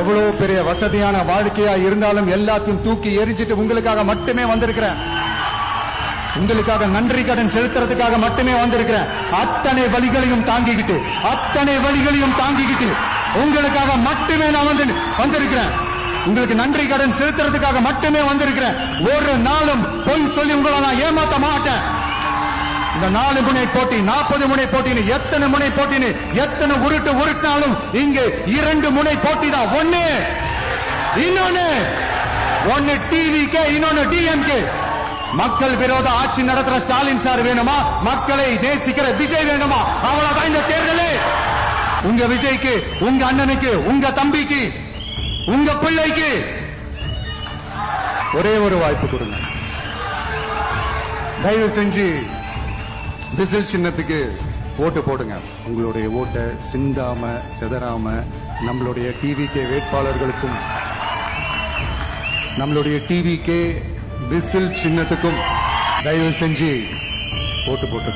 எவ்வளவு பெரிய வசதியான வாழ்க்கையா இருந்தாலும் எல்லாத்தையும் தூக்கி எரிஞ்சிட்டு உங்களுக்காக மட்டுமே வந்திருக்கிறேன். உங்களுக்காக நன்றி கடன் செலுத்துறதுக்காக மட்டுமே வந்திருக்கிறேன். அத்தனை வழிகளையும் தாங்கிக்கிட்டு உங்களுக்காக மட்டுமே நான் வந்திருக்கிறேன். உங்களுக்கு நன்றி கடன் செலுத்துறதுக்காக மட்டுமே வந்திருக்கிறேன். ஒரு நாளும் பொய் சொல்லி உங்களை நான் ஏமாத்த மாட்டேன். இந்த 4 முனை போட்டி, 40 முனை போட்டின்னு எத்தனை முனை போட்டின்னு எத்தனை உருட்டினாலும் இங்கு 2 முனை போட்டி தான். ஒன்னு டிவிகே, இன்னொன்னு டிஎம்கே. மக்கள் விரோத ஆட்சி நடத்துற ஸ்டாலின் சார் வேணுமா, மக்களை நேசிக்கிற விஜய் வேணுமா? அவ்வளவுதான் இந்த தேர்தலே. உங்க விஜய்க்கு, உங்க அண்ணனுக்கு, உங்க தம்பிக்கு, உங்க பிள்ளைக்கு ஒரே ஒரு வாய்ப்பு கொடுங்க. தயவு செஞ்சு விசில் சின்னத்துக்கு ஓட்டு போடுங்க. உங்களுடைய ஓட்டை சிந்தாம சிதறாம நம்மளுடைய டிவிகே வேட்பாளர்களுக்கும் நம்மளுடைய டிவிகே விசில் சின்னத்துக்கும் தயவு செஞ்சு ஓட்டு போட்டு